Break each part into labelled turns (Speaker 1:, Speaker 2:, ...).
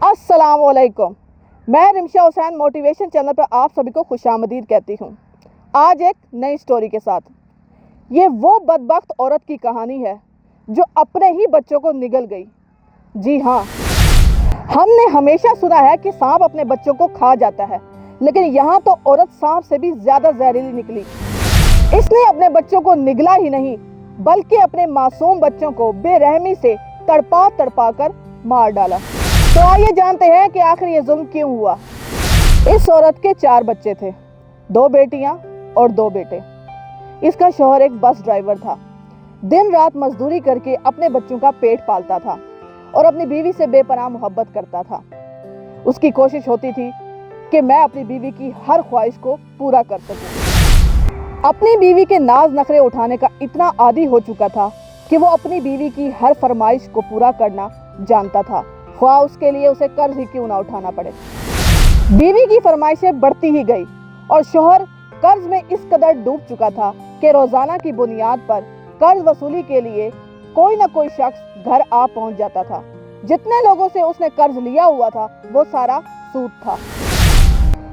Speaker 1: अस्सलामुअलैकुम। मैं Rimsha Hussain motivation channel पर आप सभी को खुशामदीद कहती हूँ। आज एक नई स्टोरी के साथ। ये वो बदबख्त औरत की कहानी है जो अपने ही बच्चों को निगल गई। जी हाँ, हमने हमेशा सुना है कि सांप अपने बच्चों को खा जाता है, लेकिन यहाँ तो औरत सांप से भी ज़्यादा जहरीली निकली। इसने अपने बच्चों को निगला ही नहीं, बल्कि अपने मासूम बच्चों को बेरहमी से तड़पा तड़पा कर मार डाला। तो आइए जानते हैं कि आखिर ये जुल्म क्यों हुआ। इस औरत के 4 बच्चे थे, 2 बेटियां और 2 बेटे। इसका शौहर एक बस ड्राइवर था। दिन रात मजदूरी करके अपने बच्चों का पेट पालता था और अपनी बीवी से बेपनाह मोहब्बत करता था। उसकी कोशिश होती थी कि मैं अपनी बीवी की हर ख्वाहिश को पूरा कर सकूं। अपनी बीवी के नाज नखरे उठाने का इतना आदी हो चुका था कि वो अपनी बीवी की हर फरमाइश को पूरा करना जानता था, ख्वाह उसके लिए उसे कर्ज ही क्यों ना उठाना पड़े। बीवी की फरमाइशें बढ़ती ही गई और शौहर कर्ज में इस कदर डूब चुका था कि रोजाना की बुनियाद पर कर्ज वसूली के लिए कोई न कोई शख्स घर आ पहुंच जाता था। जितने लोगों से उसने कर्ज लिया हुआ था वो सारा सूद था।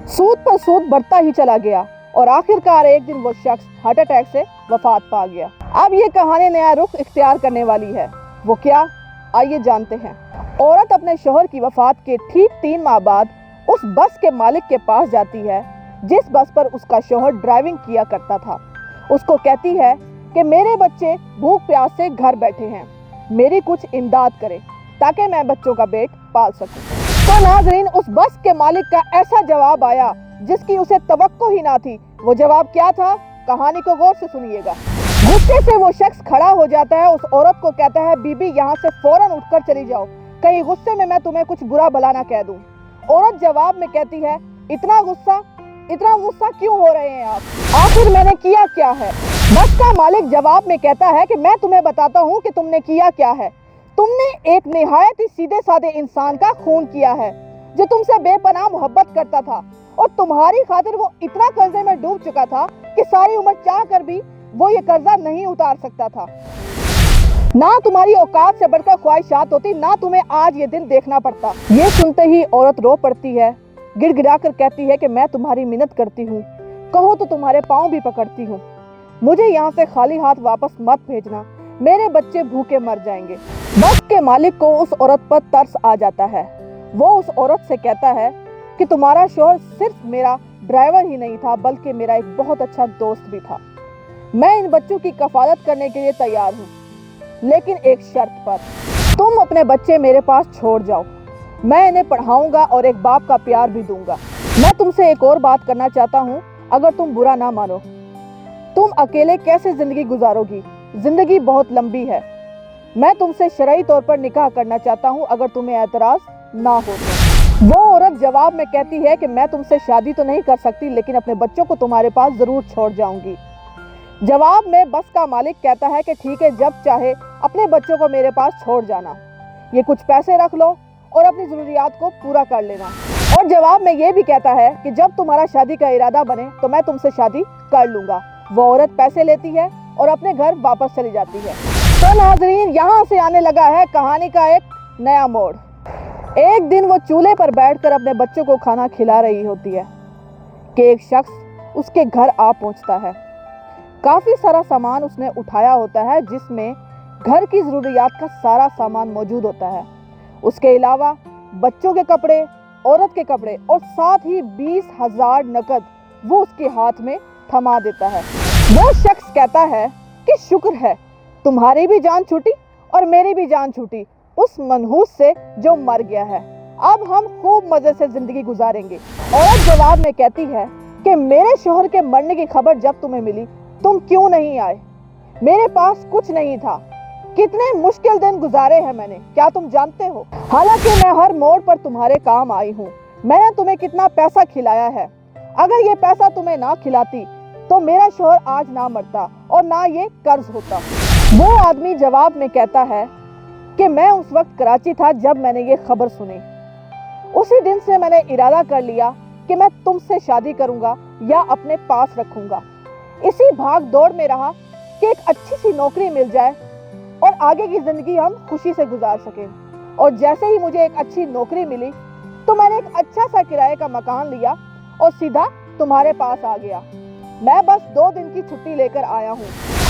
Speaker 1: सूद पर सूद बढ़ता ही चला गया और आखिरकार एक दिन वो शख्स हार्ट अटैक से वफात पा गया। अब ये कहानी नया रुख इख्तियार करने वाली है। वो क्या, आइए जानते हैं। औरत अपने शौहर की वफात के ठीक 3 माह बाद उस बस के मालिक के पास जाती है जिस बस पर उसका शौहर ड्राइविंग किया करता था। उसको कहती है कि मेरे बच्चे भूख प्यास से घर बैठे हैं, मेरी कुछ इमदाद करें ताकि मैं बच्चों का पेट पाल सकूं। तो नाजरीन, उस बस के मालिक का ऐसा जवाब आया जिसकी उसे तवक्को ही ना थी। वो जवाब क्या था, कहानी को गौर से सुनिएगा। गुस्से से वो शख्स खड़ा हो जाता है, उस औरत को कहता है, बीबी यहाँ से फौरन उठकर चली जाओ, कहीं गुस्से में मैं तुम्हें कुछ बुरा भला ना कह दूं। औरत जवाब में कहती है, इतना गुस्सा क्यों हो रहे हैं आप, आखिर मैंने किया क्या है। बस का मालिक जवाब में कहता है कि मैं तुम्हें बताता हूँ कि तुमने किया क्या है। तुमने एक निहायत ही सीधे साधे इंसान का खून किया है जो तुमसे बेपनाह मोहब्बत करता था और तुम्हारी खातिर वो इतना कर्जे में डूब चुका था कि सारी उम्र चाह कर भी वो ये कर्जा नहीं उतार सकता था। ना तुम्हारी औकात से बढ़कर ख्वाहिशात होती, ना तुम्हें आज ये दिन देखना पड़ता। ये सुनते ही औरत रो पड़ती है, गिड़गिड़ा कर कहती है कि मैं तुम्हारी मिन्नत करती हूँ, कहो तो तुम्हारे पाँव भी पकड़ती हूँ, मुझे यहाँ से खाली हाथ वापस मत भेजना, मेरे बच्चे भूखे मर जाएंगे। बस के मालिक को उस औरत पर तरस आ जाता है। वो उस औरत से कहता है कि तुम्हारा शौहर सिर्फ मेरा ड्राइवर ही नहीं था बल्कि मेरा एक बहुत अच्छा दोस्त भी था। मैं इन बच्चों की कफालत करने के लिए तैयार हूँ, लेकिन एक शर्त पर। तुम अपने बच्चे मेरे पास छोड़ जाओ, मैं इन्हें पढ़ाऊंगा और एक बाप का प्यार भी दूंगा। मैं तुमसे एक और बात करना चाहता हूँ, अगर तुम बुरा ना मानो। तुम अकेले कैसे जिंदगी गुजारोगी, जिंदगी बहुत लंबी है। मैं तुमसे शरई तौर पर निकाह करना चाहता हूँ, अगर तुम्हें एतराज ना हो तो। वो औरत जवाब में कहती है कि मैं तुमसे शादी तो नहीं कर सकती, लेकिन अपने बच्चों को तुम्हारे पास जरूर छोड़ जाऊंगी। जवाब में बस का मालिक कहता है कि ठीक है, जब चाहे अपने बच्चों को मेरे पास छोड़ जाना, ये कुछ पैसे रख लो और अपनी जरूरियात को पूरा कर लेना। और जवाब में ये भी कहता है कि जब तुम्हारा शादी का इरादा बने तो मैं तुमसे शादी कर लूंगा। वो औरत पैसे लेती है और अपने घर वापस चली जाती है। तो नाजरीन, यहाँ से आने लगा है कहानी का एक नया मोड़। एक दिन वो चूल्हे पर बैठकर अपने बच्चों को खाना खिला रही होती है कि एक शख्स उसके घर आ पहुंचता है। काफ़ी सारा सामान उसने उठाया होता है जिसमें घर की ज़रूरियात का सारा सामान मौजूद होता है। उसके अलावा बच्चों के कपड़े, औरत के कपड़े और साथ ही 20,000 नकद वो उसके हाथ में थमा देता है। वो शख्स कहता है कि शुक्र है तुम्हारी भी जान छूटी और मेरी भी जान छूटी उस मनहूस से जो मर गया है, अब हम खूब मज़े से ज़िंदगी गुजारेंगे। औरत जवाब में कहती है कि मेरे शौहर के मरने की खबर जब तुम्हें मिली तुम क्यों नहीं आए, मेरे पास कुछ नहीं था, कितने मुश्किल दिन गुजारे हैं मैंने, क्या तुम जानते हो। हालांकि मैं हर मोड़ पर तुम्हारे काम आई हूँ, मैंने तुम्हें कितना पैसा खिलाया है, अगर ये पैसा तुम्हें ना खिलाती तो मेरा शौहर आज ना मरता और ना ये कर्ज होता। वो आदमी जवाब में कहता है कि मैं उस वक्त कराची था जब मैंने ये खबर सुनी। उसी दिन से मैंने इरादा कर लिया कि मैं तुमसे शादी करूंगा या अपने पास रखूंगा। इसी भाग दौड़ में रहा कि एक अच्छी सी नौकरी मिल जाए और आगे की जिंदगी हम खुशी से गुजार सकें। और जैसे ही मुझे एक अच्छी नौकरी मिली तो मैंने एक अच्छा सा किराए का मकान लिया और सीधा तुम्हारे पास आ गया। मैं बस 2 दिन की छुट्टी लेकर आया हूँ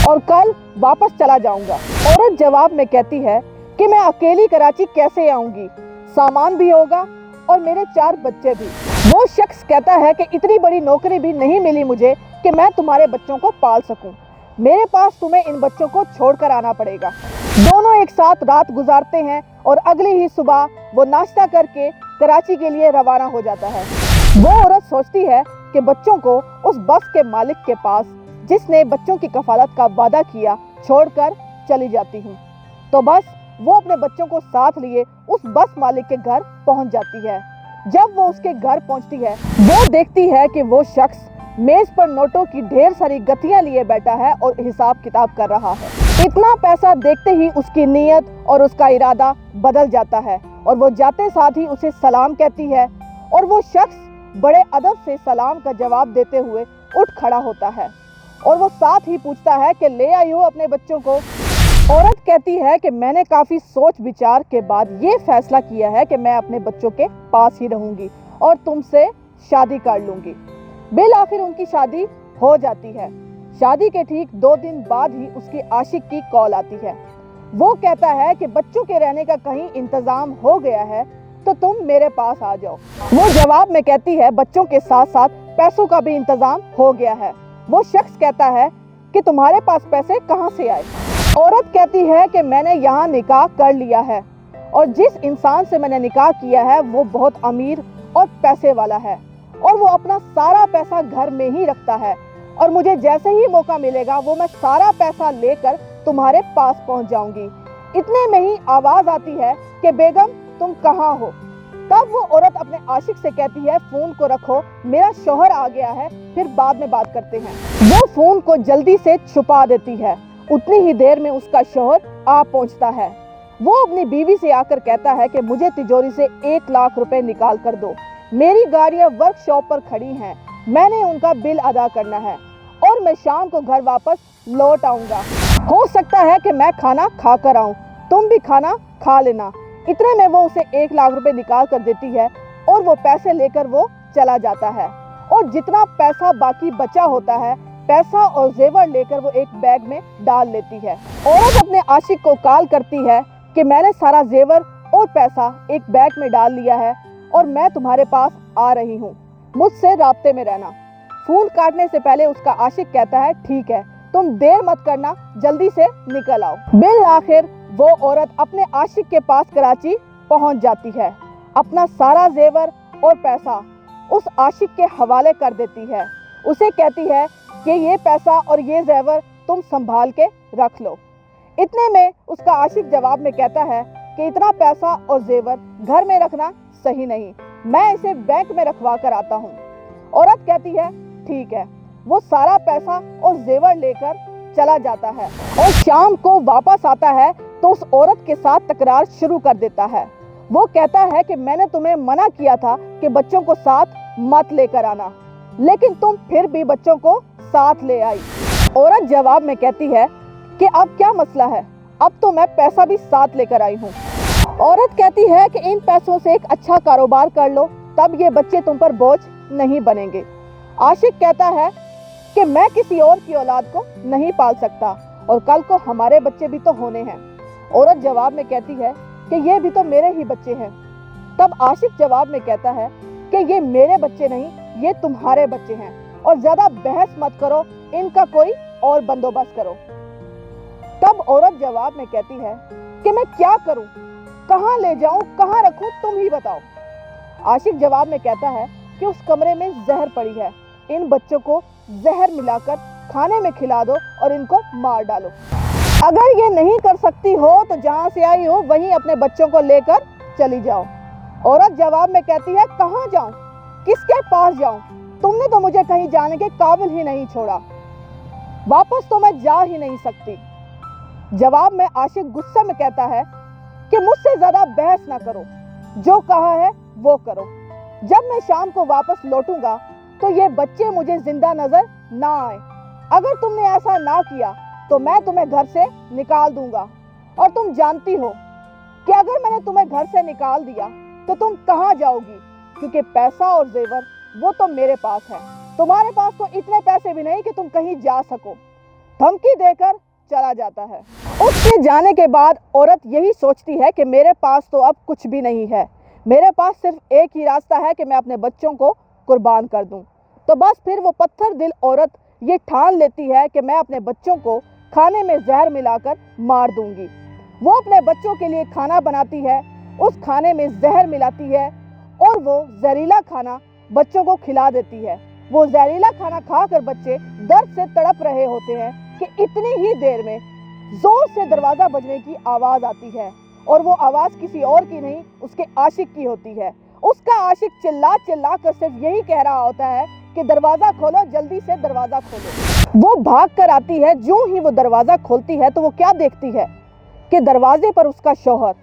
Speaker 1: और कल वापस चला जाऊंगा। औरत जवाब में कहती है कि मैं अकेली कराची कैसे आऊंगी, सामान भी होगा और मेरे 4 बच्चे भी। वो शख्स कहता है कि इतनी बड़ी नौकरी भी नहीं मिली मुझे कि मैं तुम्हारे बच्चों को पाल सकूं। मेरे पास तुम्हें इन बच्चों को छोड़कर आना पड़ेगा। दोनों एक साथ रात गुजारते हैं और अगली ही सुबह वो नाश्ता करके कराची के लिए रवाना हो जाता है। वो औरत सोचती है कि बच्चों को उस बस के मालिक के पास, जिसने बच्चों की कफालत का वादा किया, छोड़कर चली जाती हूँ। तो बस वो अपने बच्चों को साथ लिए उस बस मालिक के घर पहुंच जाती है। जब वो उसके घर पहुंचती है, वो देखती है कि वो शख्स मेज पर नोटों की ढेर सारी गत्तियां लिए बैठा है और हिसाब किताब कर रहा है। इतना पैसा देखते ही उसकी नीयत और उसका इरादा बदल जाता है और वो जाते साथ ही उसे सलाम कहती है और वो शख्स बड़े अदब से सलाम का जवाब देते हुए उठ खड़ा होता है और वो साथ ही पूछता है कि ले आई हो अपने बच्चों को। औरत कहती है कि मैंने काफ़ी सोच विचार के बाद ये फैसला किया है कि मैं अपने बच्चों के पास ही रहूंगी और तुमसे शादी कर लूंगी। बिल आखिर उनकी शादी हो जाती है। शादी के ठीक 2 दिन बाद ही उसकी आशिक की कॉल आती है। वो कहता है कि बच्चों के रहने का कहीं इंतजाम हो गया है तो तुम मेरे पास आ जाओ। वो जवाब में कहती है बच्चों के साथ साथ पैसों का भी इंतजाम हो गया है। वो शख्स कहता है कि तुम्हारे पास पैसे कहाँ से आए? औरत कहती है कि मैंने यहाँ निकाह कर लिया है और जिस इंसान से मैंने निकाह किया है वो बहुत अमीर और पैसे वाला है और वो अपना सारा पैसा घर में ही रखता है और मुझे जैसे ही मौका मिलेगा वो मैं सारा पैसा लेकर तुम्हारे पास पहुंच जाऊंगी। इतने में ही आवाज आती है कि बेगम तुम कहाँ हो? तब वो औरत अपने आशिक से कहती है फोन को रखो, मेरा शौहर आ गया है, फिर बाद में बात करते हैं। वो फोन को जल्दी से छुपा देती है। उतनी ही देर में उसका शौहर आ पहुंचता है। वो अपनी बीवी से आकर कहता है कि मुझे तिजोरी से 1 लाख रुपए निकाल कर दो। मेरी गाड़ियां वर्कशॉप पर खड़ी हैं, मैंने उनका बिल अदा करना है और मैं शाम को घर वापस लौट आऊंगा। हो सकता है कि मैं खाना खा कर आऊं, तुम भी खाना खा लेना। इतने में वो उसे 1 लाख रुपए निकाल कर देती है और वो पैसे लेकर वो चला जाता है और जितना पैसा बाकी बचा होता है, पैसा और जेवर लेकर वो एक बैग में डाल लेती है। औरत अपने आशिक को कॉल करती है कि मैंने सारा जेवर और पैसा एक बैग में डाल लिया है और मैं तुम्हारे पास आ रही हूँ, मुझसे राब्ते में रहना। फोन काटने से पहले उसका आशिक कहता है ठीक है, तुम देर मत करना, जल्दी से निकल आओ। बिल आखिर वो औरत अपने आशिक के पास कराची पहुंच जाती है। अपना सारा जेवर और पैसा उस आशिक के हवाले कर देती है। उसे कहती है कि ये पैसा और ये जेवर तुम संभाल के रख लो। इतने में उसका आशिक जवाब में कहता है कि इतना पैसा और जेवर घर में रखना सही नहीं, मैं इसे बैंक में रखवा कर आता हूँ। औरत कहती है ठीक है। वो सारा पैसा और जेवर लेकर चला जाता है और शाम को वापस आता है तो उस औरत के साथ तकरार शुरू कर देता है। वो कहता है कि मैंने तुम्हें मना किया था कि बच्चों को साथ मत लेकर आना, लेकिन तुम फिर भी बच्चों को साथ ले आई। औरत जवाब में कहती है कि अब क्या मसला है, अब तो मैं पैसा भी साथ लेकर आई हूँ। औरत कहती है कि इन पैसों से एक अच्छा कारोबार कर लो, तब ये बच्चे तुम पर बोझ नहीं बनेंगे। आशिक कहता है कि मैं किसी और की औलाद को नहीं पाल सकता और कल को हमारे बच्चे भी तो होने हैं। औरत जवाब में कहती है कि ये भी तो मेरे ही बच्चे हैं। तब आशिक जवाब में कहता है कि ये मेरे बच्चे नहीं, ये तुम्हारे बच्चे हैं और ज्यादा बहस मत करो, इनका कोई और बंदोबस्त करो। तब औरत जवाब में कहती है कि मैं क्या करूं, कहां ले जाऊं, कहां रखूं, तुम ही बताओ। आशिक जवाब में कहता है कि उस कमरे में जहर पड़ी है, इन बच्चों को जहर मिलाकर खाने में खिला दो और इनको मार डालो। अगर ये नहीं कर सकती हो तो जहां से आई हो वहीं अपने बच्चों को लेकर चली जाओ। औरत जवाब में कहती है कहां जाऊं, किसके पास जाऊं, तुमने तो मुझे कहीं जाने के काबिल ही नहीं छोड़ा, वापस तो मैं जा ही नहीं सकती। जवाब में आशिक गुस्से में कहता है कि मुझसे ज्यादा बहस ना करो, जो कहा है वो करो। जब मैं शाम को वापस लौटूंगा तो ये बच्चे मुझे जिंदा नजर ना आए। अगर तुमने ऐसा ना किया तो मैं तुम्हें घर से निकाल दूंगा और तुम जानती हो कि अगर मैंने तुम्हें घर से निकाल दिया तो तुम कहाँ जाओगी, क्योंकि पैसा और जेवर वो तो मेरे पास है, तुम्हारे पास तो इतने पैसे भी नहीं कि तुम कहीं जा सको। धमकी देकर चला जाता है। उसके जाने के बाद औरत यही सोचती है कि मेरे पास तो अब कुछ भी नहीं है, मेरे पास सिर्फ एक ही रास्ता है कि मैं अपने बच्चों को कुर्बान कर दूं। तो बस फिर वो पत्थर दिल औरत ये ठान लेती है कि मैं अपने बच्चों को खाने में जहर मिलाकर मार दूंगी। वो अपने बच्चों के लिए खाना बनाती है, उस खाने में जहर मिलाती है और वो जहरीला खाना बच्चों को खिला देती है। वो जहरीला खाना खाकर बच्चे दर्द से तड़प रहे होते हैं कि इतनी ही देर में जोर से दरवाजा बजने की आवाज आती है और वो आवाज किसी और की नहीं, उसके आशिक की होती है। उसका आशिक चिल्ला चिल्ला कर सिर्फ यही कह रहा होता है कि दरवाजा खोलो, जल्दी से दरवाजा खोलो। वो भाग कर आती है, जो ही वो दरवाजा खोलती है तो वो क्या देखती है कि दरवाजे पर उसका शौहर,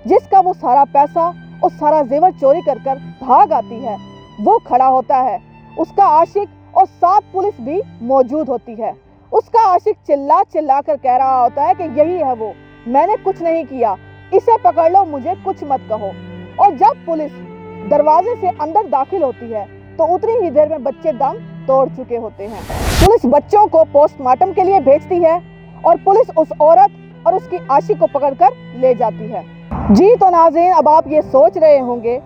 Speaker 1: जिसका वो सारा पैसा और सारा जेवर चोरी कर कर भाग आती है, वो खड़ा होता है। उसका आशिक और 7 पुलिस भी मौजूद होती है। उसका आशिक चिल्ला चिल्ला कर कह रहा होता है कि यही है वो, मैंने कुछ नहीं किया, इसे पकड़ लो, मुझे कुछ मत कहो। और जब पुलिस दरवाजे से अंदर दाखिल होती है तो उतनी ही देर में बच्चे दम तोड़ चुके होते हैं। पुलिस बच्चों को पोस्टमार्टम के लिए भेजती है और पुलिस उस औरत और उसकी आशिक को पकड़कर ले जाती है। जी तो नाज़रीन, अब आप ये सोच रहे होंगे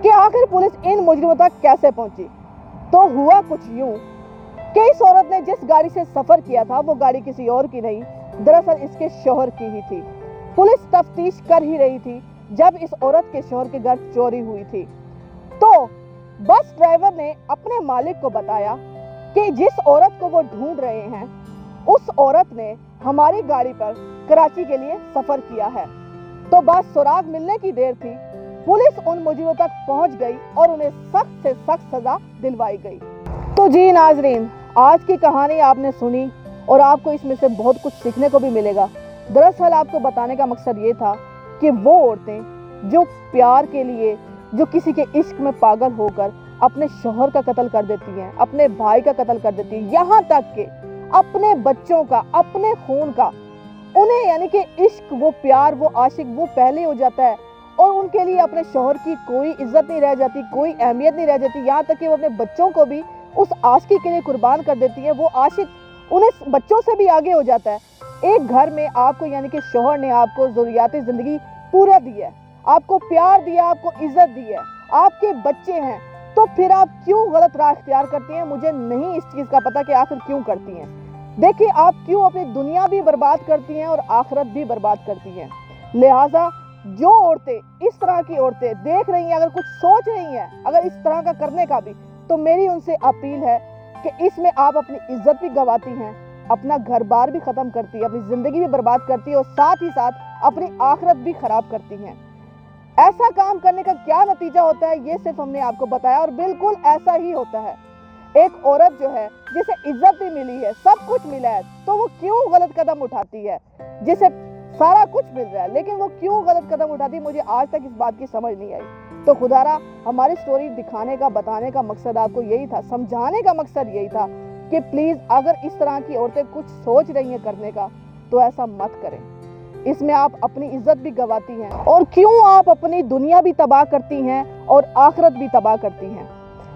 Speaker 1: कि आखिर पुलिस इन मुजरिमों तक कैसे पहुंची। तो हुआ कुछ यूं कि इस औरत ने जिस गाड़ी से सफर किया था वो गाड़ी किसी और की नहीं, दरअसल इसके शौहर की ही थी। पुलिस तफ्तीश कर ही रही थी जब इस औरत के शौहर के घर चोरी हुई थी। तो बस ड्राइवर ने अपने मालिक को बताया कि जिस औरत को वो ढूंढ रहे हैं उस औरत ने हमारी गाड़ी पर कराची के लिए सफर किया है। तो बस सुराग मिलने की देर थी, पुलिस उन मुजरिमों तक पहुंच गई और उन्हें सख्त से सख्त सजा दिलवाई गई। तो जी नाजरीन, आज की कहानी आपने सुनी और आपको इसमें से बहुत कुछ सीखने को भी मिलेगा। दरअसल आपको बताने का मकसद ये था कि वो औरतें जो प्यार के लिए, जो किसी के इश्क में पागल होकर अपने शौहर का कत्ल कर देती हैं, अपने भाई का कत्ल कर देती हैं, यहाँ तक कि अपने बच्चों का, अपने खून का, उन्हें यानी कि इश्क, वो प्यार, वो आशिक वो पहले हो जाता है और उनके लिए अपने शौहर की कोई इज्जत नहीं रह जाती, कोई अहमियत नहीं रह जाती। यहाँ तक कि वो अपने बच्चों को भी उस आशिकी के लिए कुर्बान कर देती है। वो आशिक उन्हें बच्चों से भी आगे हो जाता है। एक घर में आपको यानी कि शौहर ने आपको ज़रूरियाती ज़िंदगी पूरा दी है, आपको प्यार दिया, आपको इज्जत दी है, आपके बच्चे हैं, तो फिर आप क्यों गलत राह इख्तियार करती हैं? मुझे नहीं इस चीज़ का पता कि आखिर क्यों करती हैं। देखिए, आप क्यों अपनी दुनिया भी बर्बाद करती हैं और आखिरत भी बर्बाद करती हैं। लिहाजा जो औरतें, इस तरह की औरतें देख रही हैं, अगर कुछ सोच रही हैं अगर इस तरह का करने का भी, तो मेरी उनसे अपील है कि इसमें आप अपनी इज्जत भी गंवाती हैं, अपना घर बार भी ख़त्म करती है, अपनी ज़िंदगी भी बर्बाद करती है और साथ ही साथ अपनी आखिरत भी ख़राब करती हैं। ऐसा काम करने का क्या नतीजा होता है ये सिर्फ हमने आपको बताया और बिल्कुल ऐसा ही होता है। एक औरत जो है, जिसे इज्जत भी मिली है, सब कुछ मिला है, तो वो क्यों गलत कदम उठाती है? जिसे सारा कुछ मिल रहा है लेकिन वो क्यों गलत कदम उठाती है, मुझे आज तक इस बात की समझ नहीं आई। तो खुदारा, हमारी स्टोरी दिखाने का, बताने का मकसद आपको यही था, समझाने का मकसद यही था कि प्लीज़ अगर इस तरह की औरतें कुछ सोच रही हैं करने का तो ऐसा मत करें। इसमें आप अपनी इज्जत भी गंवाती हैं और क्यों आप अपनी दुनिया भी तबाह करती हैं और आखिरत भी तबाह करती हैं।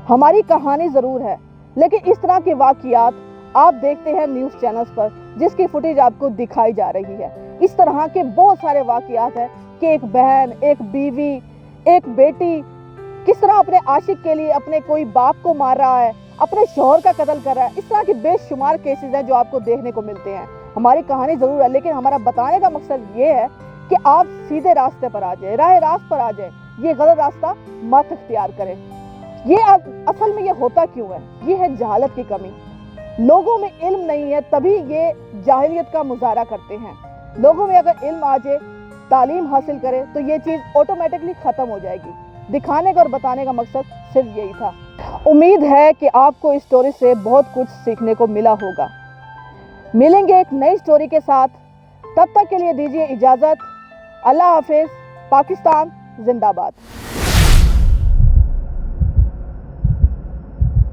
Speaker 1: हमारी कहानी ज़रूर है लेकिन इस तरह के वाक़ियात आप देखते हैं न्यूज़ चैनल्स पर, जिसकी फुटेज आपको दिखाई जा रही है। इस तरह के बहुत सारे वाक़ियात हैं कि एक बहन, एक बीवी, एक बेटी किस तरह अपने आशिक के लिए अपने कोई बाप को मार रहा है, अपने शौहर का कत्ल कर रहा है। इस तरह के बेशुमार केसेस हैं जो आपको देखने को मिलते हैं। हमारी कहानी ज़रूर है लेकिन हमारा बताने का मकसद ये है कि आप सीधे रास्ते पर आ जाए, राह रास्त पर आ जाए, ये गलत रास्ता मत इख्तियार करें। ये असल में ये होता क्यों है? ये है जहालत की कमी। लोगों में इल्म नहीं है, तभी ये जाहिलियत का मुजाहरा करते हैं। लोगों में अगर इल्म आ जाए, तालीम हासिल करे, तो ये चीज़ ऑटोमेटिकली ख़त्म हो जाएगी। दिखाने का और बताने का मकसद सिर्फ यही था। उम्मीद है कि आपको इस स्टोरी से बहुत कुछ सीखने को मिला होगा। मिलेंगे एक नई स्टोरी के साथ, तब तक के लिए दीजिए इजाज़त। अल्लाह हाफिज़। पाकिस्तान जिंदाबाद।